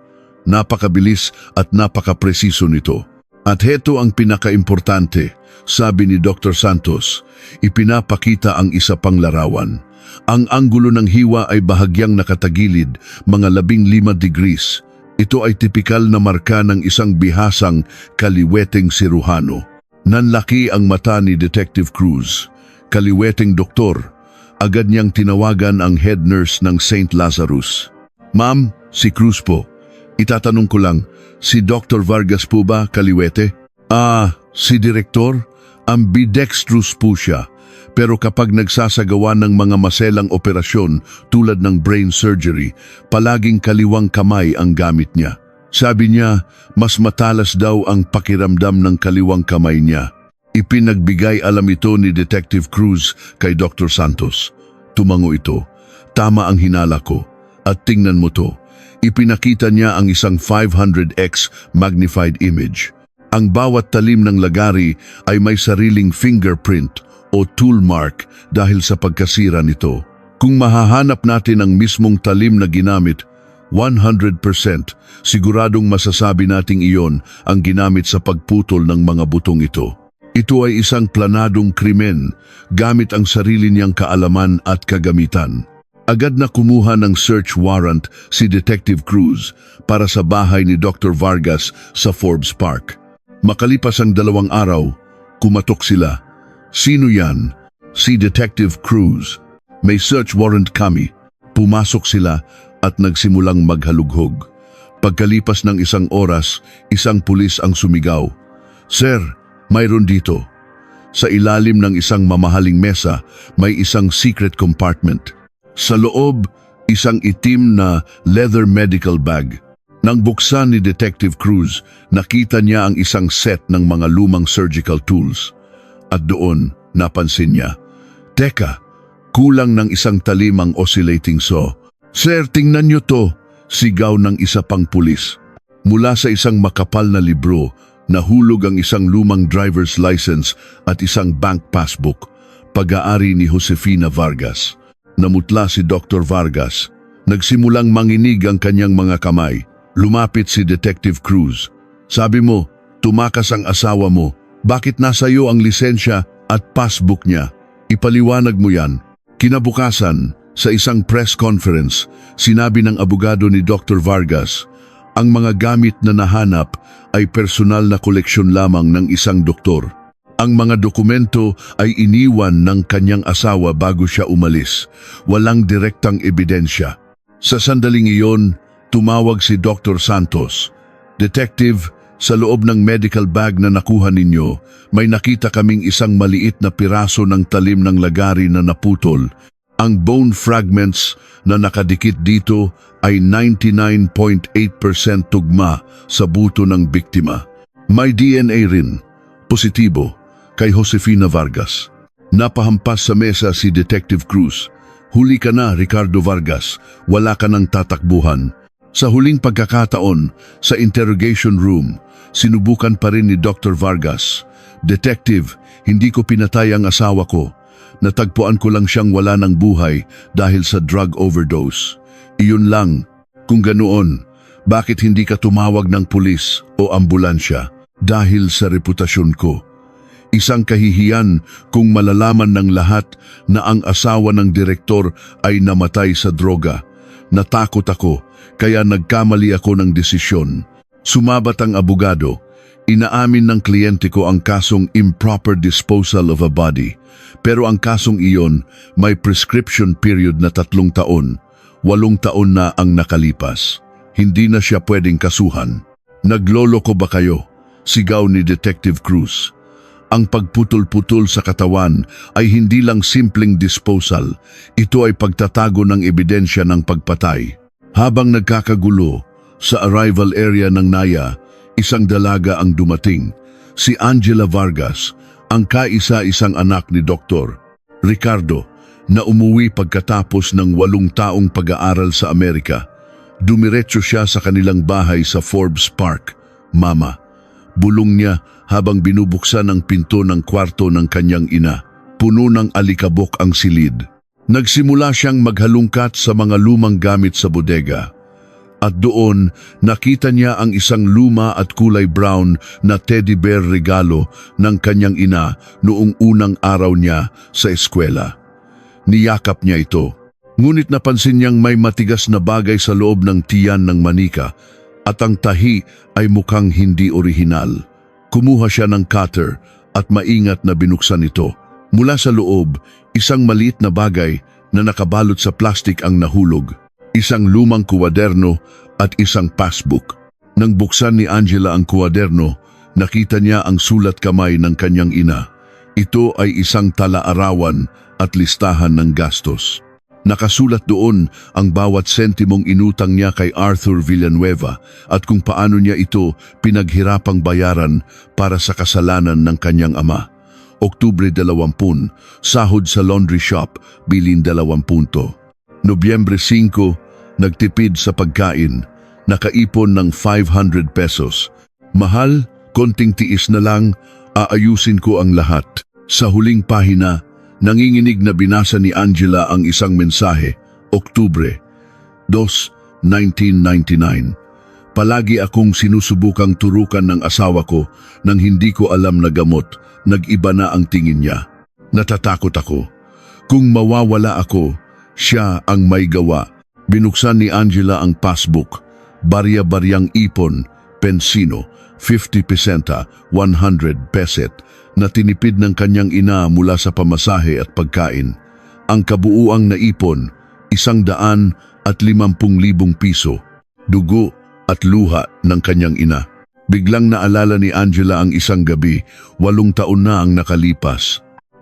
Napakabilis at napakapresiso nito. At heto ang pinakaimportante, sabi ni Dr. Santos, ipinapakita ang isa pang larawan. Ang anggulo ng hiwa ay bahagyang nakatagilid, mga 15 degrees. Ito ay tipikal na marka ng isang bihasang kaliweteng siruhano. Nanlaki ang mata ni Detective Cruz. Kaliweteng doktor. Agad niyang tinawagan ang head nurse ng St. Lazarus. Ma'am, si Cruz po. Itatanong ko lang, si Dr. Vargas po ba kaliwete? Si Direktor? Ambidextrous po siya. Pero kapag nagsasagawa ng mga maselang operasyon tulad ng brain surgery, palaging kaliwang kamay ang gamit niya. Sabi niya, mas matalas daw ang pakiramdam ng kaliwang kamay niya. Ipinagbigay alam ito ni Detective Cruz kay Dr. Santos. Tumango ito. Tama ang hinala ko. At tingnan mo to. Ipinakita niya ang isang 500x magnified image. Ang bawat talim ng lagari ay may sariling fingerprint o tool mark dahil sa pagkasira nito. Kung mahahanap natin ang mismong talim na ginamit, 100% siguradong masasabi nating iyon ang ginamit sa pagputol ng mga butong ito. Ito ay isang planadong krimen gamit ang sarili niyang kaalaman at kagamitan. Agad na kumuha ng search warrant si Detective Cruz para sa bahay ni Dr. Vargas sa Forbes Park. Makalipas ang 2 araw, kumatok sila. Sino yan? Si Detective Cruz. May search warrant kami. Pumasok sila at nagsimulang maghalughog. Pagkalipas ng 1 oras, isang pulis ang sumigaw. Sir, mayroon dito. Sa ilalim ng isang mamahaling mesa, may isang secret compartment. Sa loob, isang itim na leather medical bag. Nang buksan ni Detective Cruz, nakita niya ang isang set ng mga lumang surgical tools. At doon, napansin niya, teka, kulang ng isang talim ang oscillating saw. Sir, tingnan niyo to, sigaw ng isa pang pulis. Mula sa isang makapal na libro, nahulog ang isang lumang driver's license at isang bank passbook, pag-aari ni Josefina Vargas. Namutla si Dr. Vargas. Nagsimulang manginig ang kanyang mga kamay. Lumapit si Detective Cruz. Sabi mo, tumakas ang asawa mo. Bakit nasa iyo ang lisensya at passbook niya? Ipaliwanag mo yan. Kinabukasan, sa isang press conference, sinabi ng abogado ni Dr. Vargas, ang mga gamit na nahanap ay personal na koleksyon lamang ng isang doktor. Ang mga dokumento ay iniwan ng kanyang asawa bago siya umalis. Walang direktang ebidensya. Sa sandaling iyon, tumawag si Dr. Santos. Detective, sa loob ng medical bag na nakuha ninyo, may nakita kaming isang maliit na piraso ng talim ng lagari na naputol. Ang bone fragments na nakadikit dito ay 99.8% tugma sa buto ng biktima. May DNA rin, positibo, kay Josefina Vargas. Napahampas sa mesa si Detective Cruz. Huli ka na, Ricardo Vargas. Wala ka ng tatakbuhan. Sa huling pagkakataon, sa interrogation room, sinubukan pa rin ni Dr. Vargas. Detective, hindi ko pinatay ang asawa ko. Natagpuan ko lang siyang wala ng buhay dahil sa drug overdose. Iyon lang. Kung ganoon, bakit hindi ka tumawag ng pulis o ambulansya? Dahil sa reputasyon ko. Isang kahihiyan kung malalaman ng lahat na ang asawa ng direktor ay namatay sa droga. Natakot ako, kaya nagkamali ako ng desisyon. Sumabat ang abogado. Inaamin ng kliyente ko ang kasong improper disposal of a body. Pero ang kasong iyon may prescription period na 3 taon. 8 taon na ang nakalipas. Hindi na siya pwedeng kasuhan. Nagloloko ba kayo? Sigaw ni Detective Cruz. Ang pagputol-putol sa katawan ay hindi lang simpleng disposal. Ito ay pagtatago ng ebidensya ng pagpatay. Habang nagkakagulo, sa arrival area ng Naya, isang dalaga ang dumating. Si Angela Vargas, ang kaisa-isang anak ni Dr. Ricardo, na umuwi pagkatapos ng 8 taong pag-aaral sa Amerika. Dumiretso siya sa kanilang bahay sa Forbes Park. Mama, bulong niya habang binubuksan ang pinto ng kwarto ng kanyang ina. Puno ng alikabok ang silid. Nagsimula siyang maghalungkat sa mga lumang gamit sa bodega. At doon, nakita niya ang isang luma at kulay brown na teddy bear regalo ng kanyang ina noong unang araw niya sa eskwela. Niyakap niya ito. Ngunit napansin niyang may matigas na bagay sa loob ng tiyan ng manika at ang tahi ay mukhang hindi orihinal. Kumuha siya ng cutter at maingat na binuksan ito. Mula sa loob, isang maliit na bagay na nakabalot sa plastik ang nahulog. Isang lumang kuwaderno at isang passbook. Nang buksan ni Angela ang kuwaderno, nakita niya ang sulat kamay ng kanyang ina. Ito ay isang tala-arawan at listahan ng gastos. Nakasulat doon ang bawat sentimong inutang niya kay Arthur Villanueva at kung paano niya ito pinaghirapang bayaran para sa kasalanan ng kanyang ama. Oktubre 20, sahod sa laundry shop, bilin 20. Nobyembre 5, nagtipid sa pagkain, nakaipon ng 500 pesos. Mahal, konting tiis na lang, aayusin ko ang lahat. Sa huling pahina, nanginginig na binasa ni Angela ang isang mensahe, Oktubre 2, 1999. Palagi akong sinusubukang turukan ng asawa ko nang hindi ko alam na gamot, nag-iba na ang tingin niya. Natatakot ako. Kung mawawala ako, siya ang may gawa. Binuksan ni Angela ang passbook, barya-baryang ipon, pensino, 50 peseta, 100 peset, na tinipid ng kanyang ina mula sa pamasahe at pagkain. Ang kabuuang naipon, 150,000 piso, dugo at luha ng kanyang ina. Biglang naalala ni Angela ang isang gabi, 8 taon na ang nakalipas.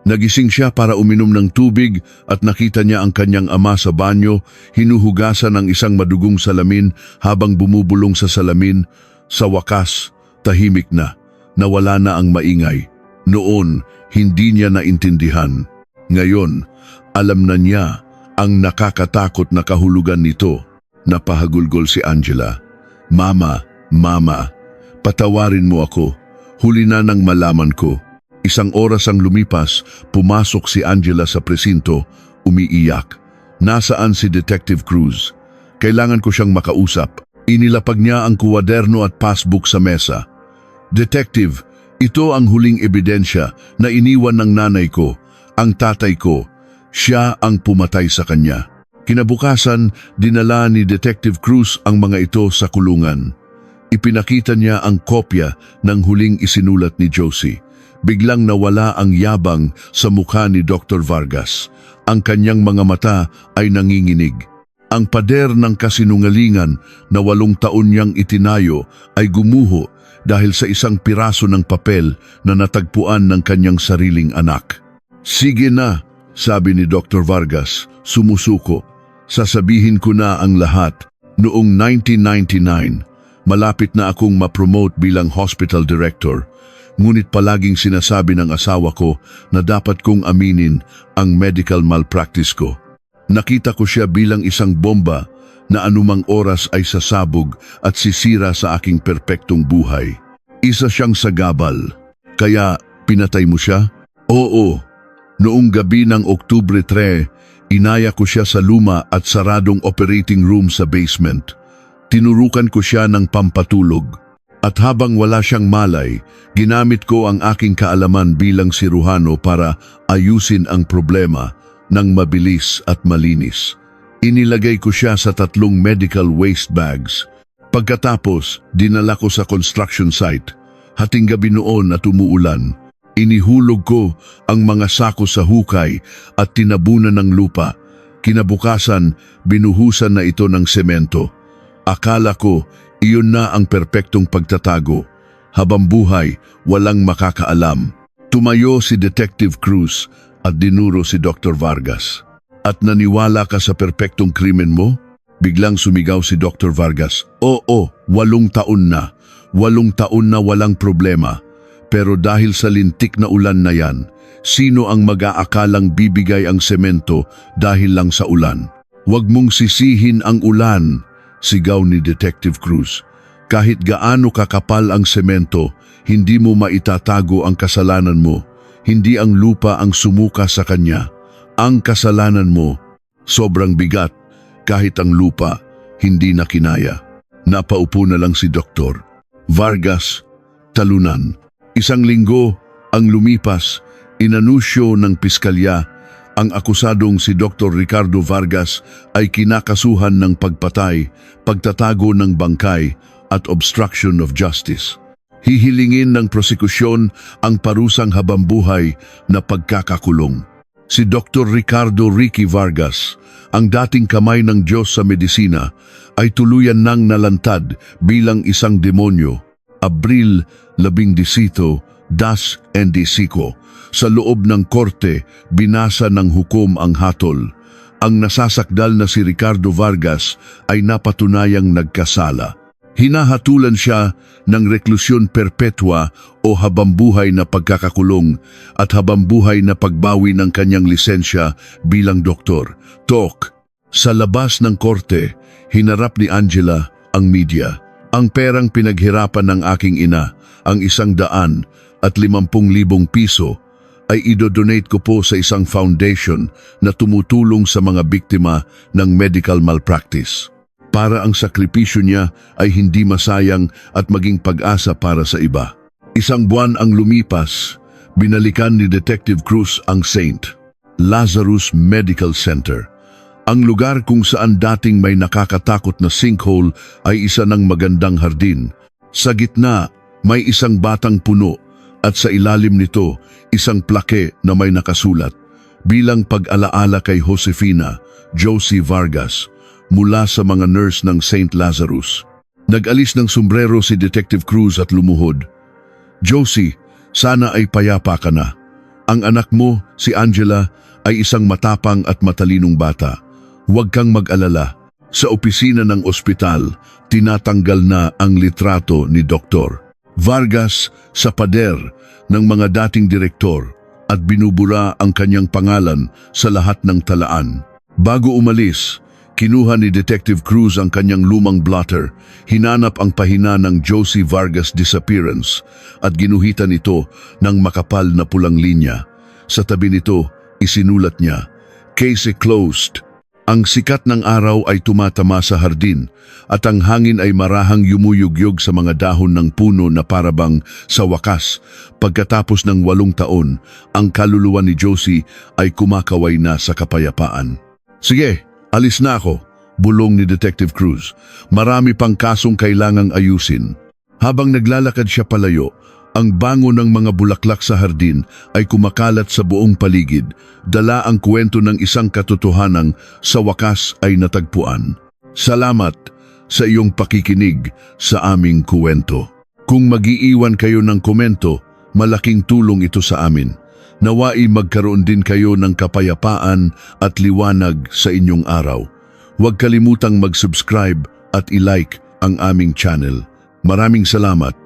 Nagising siya para uminom ng tubig at nakita niya ang kanyang ama sa banyo, hinuhugasan ng isang madugong salamin habang bumubulong sa salamin. Sa wakas, tahimik na, nawala na ang maingay. Noon, hindi niya naintindihan. Ngayon, alam na niya ang nakakatakot na kahulugan nito. Napahagulgol si Angela. Mama, Mama, patawarin mo ako. Huli na nang malaman ko. 1 oras ang lumipas, pumasok si Angela sa presinto, umiiyak. Nasaan si Detective Cruz? Kailangan ko siyang makausap. Inilapag niya ang kuwaderno at passbook sa mesa. Detective, ito ang huling ebidensya na iniwan ng nanay ko, ang tatay ko. Siya ang pumatay sa kanya. Kinabukasan, dinala ni Detective Cruz ang mga ito sa kulungan. Ipinakita niya ang kopya ng huling isinulat ni Josie. Biglang nawala ang yabang sa mukha ni Dr. Vargas. Ang kanyang mga mata ay nanginginig. Ang pader ng kasinungalingan na 8 taon niyang itinayo ay gumuho dahil sa isang piraso ng papel na natagpuan ng kanyang sariling anak. Sige na, sabi ni Dr. Vargas, sumusuko. Sasabihin ko na ang lahat. Noong 1999, malapit na akong ma-promote bilang hospital director. Ngunit palaging sinasabi ng asawa ko na dapat kong aminin ang medical malpractice ko. Nakita ko siya bilang isang bomba na anumang oras ay sasabog at sisira sa aking perpektong buhay. Isa siyang sagabal. Kaya pinatay mo siya? Oo. Noong gabi ng Oktubre 3, inaya ko siya sa luma at saradong operating room sa basement. Tinurukan ko siya ng pampatulog. At habang wala siyang malay, ginamit ko ang aking kaalaman bilang siruhano para ayusin ang problema ng mabilis at malinis. Inilagay ko siya sa 3 medical waste bags. Pagkatapos, dinala ko sa construction site. Hating gabi noon at umuulan. Inihulog ko ang mga sako sa hukay at tinabunan ng lupa. Kinabukasan, binuhusan na ito ng semento. Akala ko, iyon na ang perpektong pagtatago. habang buhay, walang makakaalam. Tumayo si Detective Cruz at dinuro si Dr. Vargas. At naniwala ka sa perpektong krimen mo? Biglang sumigaw si Dr. Vargas. Oo, 8 taon na. 8 taon na walang problema. Pero dahil sa lintik na ulan na yan, sino ang mag-aakalang bibigay ang semento dahil lang sa ulan? Huwag mong sisihin ang ulan, sigaw ni Detective Cruz. Kahit gaano kakapal ang semento, hindi mo maitatago ang kasalanan mo. Hindi ang lupa ang sumuka sa kanya. Ang kasalanan mo, sobrang bigat, kahit ang lupa, hindi na kinaya. Napaupo na lang si Dr. Vargas, talunan. 1 linggo ang lumipas, inanusyo ng piskalya, ang akusadong si Dr. Ricardo Vargas ay kinakasuhan ng pagpatay, pagtatago ng bangkay at obstruction of justice. Hihilingin ng prosekusyon ang parusang habambuhay na pagkakakulong. Si Dr. Ricardo Ricky Vargas, ang dating kamay ng Diyos sa medisina, ay tuluyan nang nalantad bilang isang demonyo. Abril 18, 2025, sa loob ng korte, binasa ng hukom ang hatol. Ang nasasakdal na si Ricardo Vargas ay napatunayang nagkasala. Hinahatulan siya ng reklusyon perpetua o habambuhay na pagkakakulong at habambuhay na pagbawi ng kanyang lisensya bilang doktor. Sa labas ng korte, hinarap ni Angela ang media. Ang perang pinaghirapan ng aking ina, ang 150,000 piso, ay idodonate ko po sa isang foundation na tumutulong sa mga biktima ng medical malpractice. Para ang sakripisyo niya ay hindi masayang at maging pag-asa para sa iba. 1 buwan ang lumipas, binalikan ni Detective Cruz ang St. Lazarus Medical Center. Ang lugar kung saan dating may nakakatakot na sinkhole ay isa ng magandang hardin. Sa gitna, may isang batang puno at sa ilalim nito, isang plake na may nakasulat, bilang pag-alaala kay Josefina, Josie Vargas, mula sa mga nurse ng St. Lazarus. Nag-alis ng sombrero si Detective Cruz at lumuhod. Josie, sana ay payapa ka na. Ang anak mo, si Angela, ay isang matapang at matalinong bata. Huwag kang mag-alala. Sa opisina ng ospital, tinatanggal na ang litrato ni Dr. Vargas sa pader ng mga dating direktor at binubura ang kanyang pangalan sa lahat ng talaan. Bago umalis, kinuha ni Detective Cruz ang kanyang lumang blotter, hinanap ang pahina ng Josie Vargas disappearance at ginuhitan ito ng makapal na pulang linya. Sa tabi nito, isinulat niya, "Case closed." Ang sikat ng araw ay tumatama sa hardin at ang hangin ay marahang yumuyugyog sa mga dahon ng puno na parabang sa wakas. Pagkatapos ng 8 taon, ang kaluluwa ni Josie ay kumakaway na sa kapayapaan. "Sige, alis na ako," bulong ni Detective Cruz. "Marami pang kasong kailangang ayusin." Habang naglalakad siya palayo, ang bango ng mga bulaklak sa hardin ay kumakalat sa buong paligid, dala ang kwento ng isang katotohanang sa wakas ay natagpuan. Salamat sa iyong pakikinig sa aming kwento. Kung mag-iiwan kayo ng komento, malaking tulong ito sa amin. Nawai magkaroon din kayo ng kapayapaan at liwanag sa inyong araw. Huwag kalimutang mag-subscribe at i-like ang aming channel. Maraming salamat.